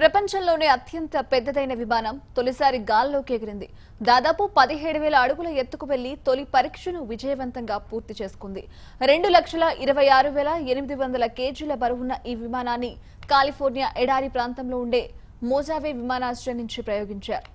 ప్రపంచంలోనే అత్యంత పెద్దదైన విమానం తొలిసారి గాల్లోకి ఎగిరింది. దాదాపు 17,000 అడుగుల ఎత్తుకు వెళ్లి తొలి పరీక్షను విజయవంతంగా పూర్తి చేసుకుంది. 2,26,800 కేజీల బరువున్న ఈ విమానాన్ని కాలిఫోర్నియా ఎడారి ప్రాంతంలో ఉండే మోజావే విమానాశ్రయం నుంచి ప్రయోగించారు.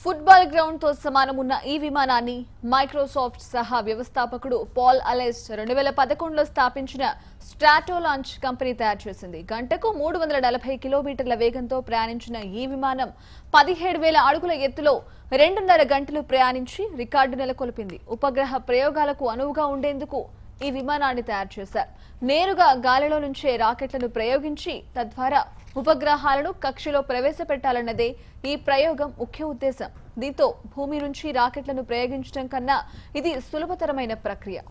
ఫుట్బాల్ గ్రౌండ్ తో సమానమున్న ఈ విమానాన్ని మైక్రోసాఫ్ట్ సహా వ్యవస్థాపకుడు పాల్ అలెస్ 2011లో స్థాపించిన స్ట్రాటో లాంచ్ కంపెనీ తయారు చేసింది. గంటకు 340 కిలోమీటర్ల వేగంతో ప్రయాణించిన ఈ విమానం 17,000 అడుగుల ఎత్తులో 2.5 గంటలు ప్రయాణించి రికార్డు నెలకొల్పింది. ఉపగ్రహ ప్రయోగాలకు అనువుగా ఉండేందుకు ఈ విమానాన్ని తయారు చేశారు. నేరుగా గాలిలో నుంచే రాకెట్లను ప్రయోగించి తద్వారా ఉపగ్రహాలను కక్షలో ప్రవేశపెట్టాలన్నదే ఈ ప్రయోగం ముఖ్య ఉద్దేశం. దీంతో భూమి నుంచి రాకెట్లను ప్రయోగించడం కన్నా ఇది సులభతరమైన ప్రక్రియ.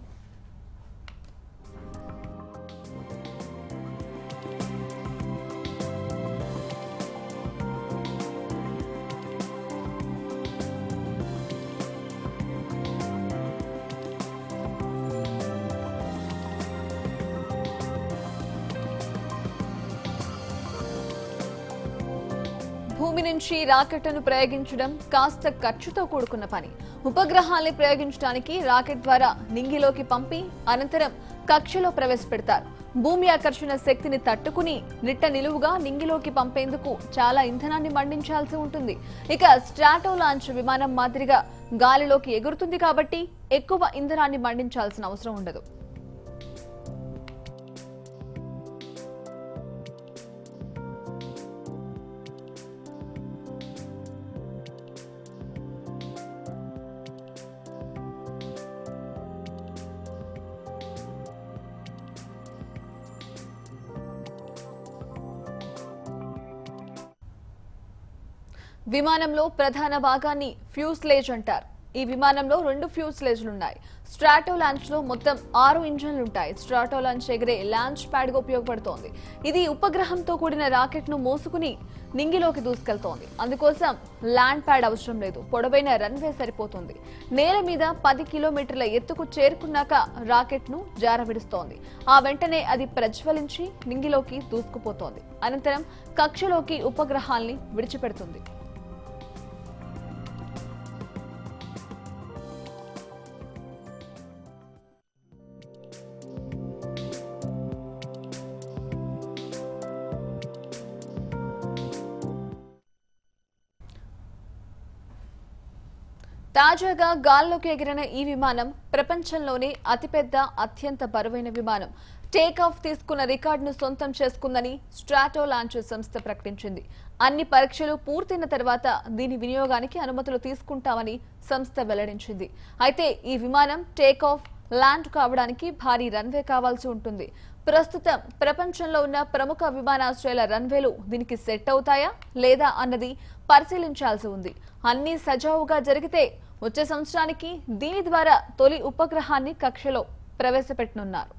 భూమి నుంచి రాకెట్ను ప్రయోగించడం కాస్త ఖర్చుతో కూడుకున్న పని. ఉపగ్రహాల్ని ప్రయోగించడానికి రాకెట్ ద్వారా నింగిలోకి పంపి అనంతరం కక్షలో ప్రవేశపెడతారు. భూమి ఆకర్షణ శక్తిని తట్టుకుని నిట్ట నిలువుగా నింగిలోకి పంపేందుకు చాలా ఇంధనాన్ని మండించాల్సి ఉంటుంది. ఇక స్ట్రాటో లాంచ్ విమానం మాదిరిగా గాలిలోకి ఎగురుతుంది కాబట్టి ఎక్కువ ఇంధనాన్ని మండించాల్సిన అవసరం ఉండదు. విమానంలో ప్రధాన భాగాన్ని ఫ్యూజ్లేజ్ అంటారు. ఈ విమానంలో 2 ఫ్యూజ్లేజ్లున్నాయి. స్ట్రాటో లాంచ్ లో మొత్తం 6 ఇంజన్లుంటాయి. స్ట్రాటో లాంచ్ ఎగిరే లాంచ్ ప్యాడ్ గా ఉపయోగపడుతోంది. ఇది ఉపగ్రహంతో కూడిన రాకెట్ ను మోసుకుని నింగిలోకి దూసుకెళ్తోంది. అందుకోసం ల్యాండ్ ప్యాడ్ అవసరం లేదు. పొడవైన రన్వే సరిపోతుంది. నేల మీద 10 కిలోమీటర్ల ఎత్తుకు చేరుకున్నాక రాకెట్ ను జారవిడుస్తోంది. ఆ వెంటనే అది ప్రజ్వలించి నింగిలోకి దూసుకుపోతోంది. అనంతరం కక్షలోకి ఉపగ్రహాల్ని విడిచిపెడుతుంది. తాజాగా గాల్లోకి ఎగిరిన ఈ విమానం ప్రపంచంలోనే అతిపెద్ద అత్యంత బరువైన విమానం. టేక్ ఆఫ్ తీసుకున్న రికార్డును సొంతం చేసుకుందని స్ట్రాటో లాంచ్ సంస్థ ప్రకటించింది. అన్ని పరీక్షలు పూర్తయిన తర్వాత దీని వినియోగానికి అనుమతులు తీసుకుంటామని సంస్థ వెల్లడించింది. అయితే ఈ విమానం టేక్ ఆఫ్ ల్యాండ్ కావడానికి భారీ రన్వే కావాల్సి ఉంటుంది. ప్రస్తుతం ప్రపంచంలో ఉన్న ప్రముఖ విమానాశ్రయాల రన్వేలు దీనికి సెట్ అవుతాయా లేదా అన్నది పరిశీలించాల్సి ఉంది. అన్ని సజావుగా జరిగితే వచ్చే సంవత్సరానికి దీని ద్వారా తొలి ఉపగ్రహాన్ని కక్షలో ప్రవేశపెట్టనున్నారు.